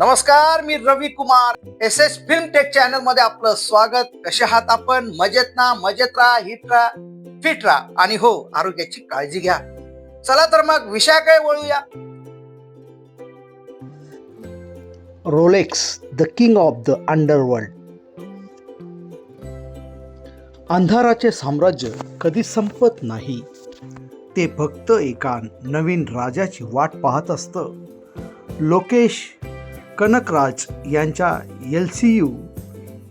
नमस्कार, मी Ravi Kumar. S S film tech channel मध्ये आपलं स्वागत. कसे आहात आपण? मजेत ना? मजेत राहा, हिट राहा, फिट राहा आणि हो, आरोग्याची काळजी घ्या. चला तर मग विषयाकडे वळूया. Rolex, the king of the underworld. अंधाराचे साम्राज्य कधी संपत नाही. ते फक्त एका नवीन राजाची वाट पाहत असतं. लोकेश कनकराज यांच्या LCU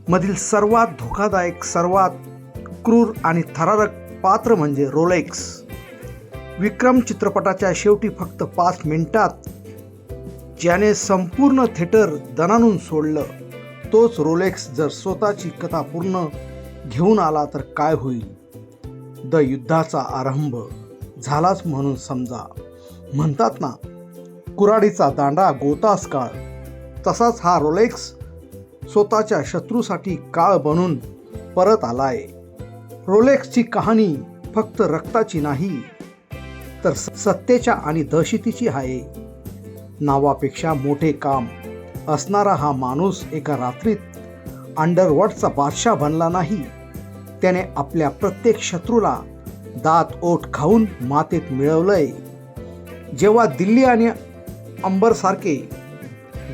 मधील सर्वात धोकादायक, सर्वात क्रूर आणि थरारक पात्र म्हणजे रोलेक्स. विक्रम चित्रपटाच्या शेवटी फक्त 5 मिनिटात ज्याने संपूर्ण थिएटर दणाणून सोडलं, तोच रोलेक्स जर स्वतःची कथा पूर्ण घेऊन आला तर काय होईल? द युद्धाचा आरंभ झालाच म्हणून समजा. म्हणतात ना, कुऱ्हाडीचा दांडा गोतास काळ, तसाच हा रोलेक्स स्वतःच्या शत्रूसाठी काळ बनून परत आलाय. रोलेक्सची कहाणी फक्त रक्ताची नाही, तर सत्तेच्या आणि दहशतीची आहे. नावापेक्षा मोठे काम असणारा हा माणूस एका रात्रीत अंडरवर्ल्डचा बादशाह बनला नाही. त्याने आपल्या प्रत्येक शत्रूला दात ओठ खाऊन मातेत मिळवलंय. जेव्हा दिल्ली आणि अंबरसारखे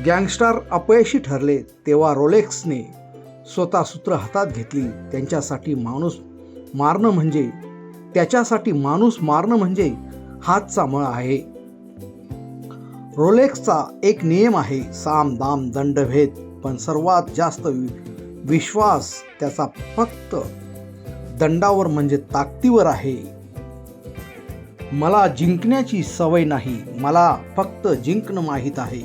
गँगस्टर अपयशी ठरले, तेव्हा रोलेक्सने स्वतः सूत्र हातात घेतली. त्याच्यासाठी माणूस मारणं म्हणजे हातचा मळ आहे. रोलेक्सचा एक नियम आहे, साम दाम दंडभेद, पण सर्वात जास्त विश्वास त्याचा फक्त दंडावर म्हणजे ताकदीवर आहे. मला जिंकण्याची सवय नाही, मला फक्त जिंकणं माहीत आहे.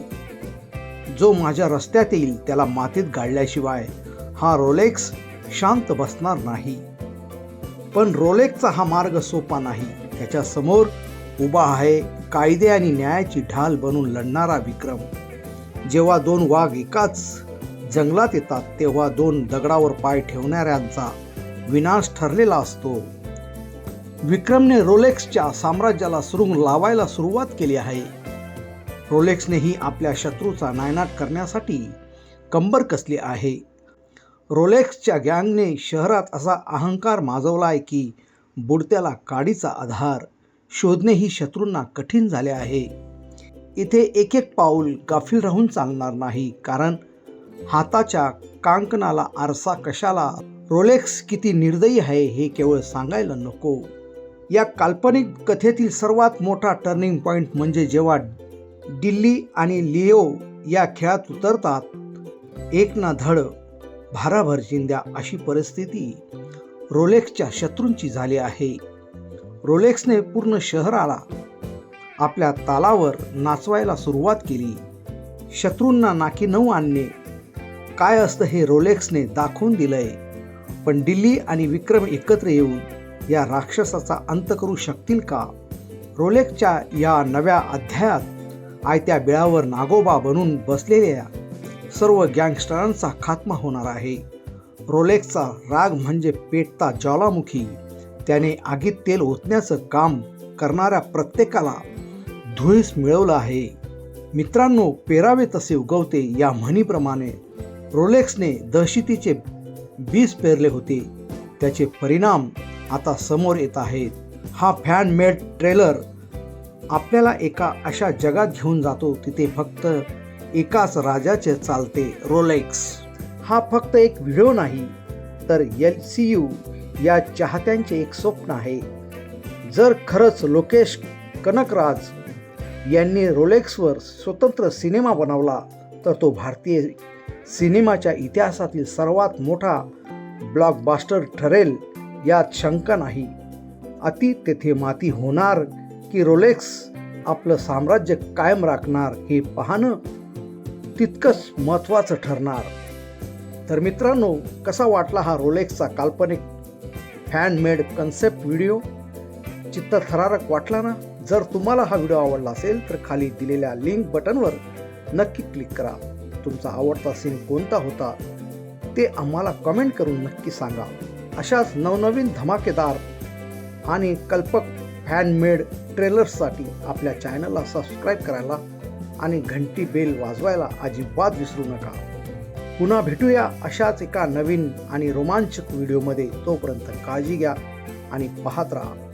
जो माझ्या रस्त्यात येईल त्याला मातीत गाडल्याशिवाय हा रोलेक्स शांत बसणार नाही. पण रोलेक्सचा हा मार्ग सोपा नाही. त्याच्या समोर उभा आहे कायदे आणि न्यायाची ढाल बनून लढणारा विक्रम. जेव्हा 2 वाघ एकाच जंगलात येतात, तेव्हा 2 दगडावर पाय ठेवणाऱ्यांचा विनाश ठरलेला असतो. विक्रमने रोलेक्सच्या साम्राज्याला सुरुंग लावायला सुरुवात केली आहे. रोलेक्सनेही आपल्या शत्रूचा नायनाट करण्यासाठी कंबर कसली आहे. रोलेक्सच्या गँगने शहरात असा अहंकार माजवलाय की बुडत्याला काडीचा आधार शोधणेही शत्रूंना कठीण झाले आहे. इथे एक पाऊल गाफील राहून चालणार नाही, कारण हाताच्या कांकणाला आरसा कशाला? रोलेक्स किती निर्दयी आहे हे केवळ सांगायला नको. या काल्पनिक कथेतील सर्वात मोठा टर्निंग पॉइंट म्हणजे जेव्हा दिल्ली आणि लिओ या खेळात उतरतात. एक ना धड भाराभर चिंध्या अशी परिस्थिती रोलेक्सच्या शत्रूंची झाली आहे. रोलेक्सने पूर्ण शहराला आपल्या तालावर नाचवायला सुरुवात केली. शत्रूंना नाकी नऊ आणणे काय असतं हे रोलेक्सने दाखवून दिलंय. पण दिल्ली आणि विक्रम एकत्र येऊन या राक्षसाचा अंत करू शकतील का? रोलेक्सच्या या नव्या अध्यायात आयत्या बिळावर नागोबा बनून बसलेल्या सर्व गँगस्टरांचा खात्मा होणार आहे. रोलेक्सचा राग म्हणजे पेटता ज्वालामुखी. त्याने आगीत तेल ओतण्याचं काम करणाऱ्या प्रत्येकाला धुळीस मिळवलं आहे. मित्रांनो, पेरावे तसे उगवते या म्हणीप्रमाणे रोलेक्सने दहशतीचे बीज पेरले होते. त्याचे परिणाम आता समोर येत आहेत. हा फॅन मेड ट्रेलर आपल्याला एका अशा जगात घेऊन जातो तिथे फक्त एकाच राजाचे चालते, रोलेक्स. हा फक्त एक व्हिडिओ नाही, तर LCU या चाहत्यांचे एक स्वप्न आहे. जर खरंच लोकेश कनकराज यांनी रोलेक्सवर स्वतंत्र सिनेमा बनवला तर तो भारतीय सिनेमाच्या इतिहासातील सर्वात मोठा ब्लॉकबस्टर ठरेल, यात शंका नाही. अति तेथे माती होणार की रोलेक्स आपलं साम्राज्य कायम राखणार हे पाहणं तितकंच महत्त्वाचं ठरणार. तर मित्रांनो, कसा वाटला हा रोलेक्सचा काल्पनिक हँडमेड कन्सेप्ट व्हिडिओ? चित्तथरारक वाटला ना? जर तुम्हाला हा व्हिडिओ आवडला असेल तर खाली दिलेल्या लिंक बटनवर नक्की क्लिक करा. तुमचा आवडता सीन कोणता होता ते आम्हाला कमेंट करून नक्की सांगा. अशाच नवनवीन धमाकेदार आणि कल्पक हँडमेड ट्रेलर्ससाठी आपल्या चॅनलला सबस्क्राईब करायला आणि घंटी बेल वाजवायला अजिबात विसरू नका. पुन्हा भेटूया अशाच एका नवीन आणि रोमांचक व्हिडिओमध्ये. तोपर्यंत काळजी घ्या आणि पाहत राहा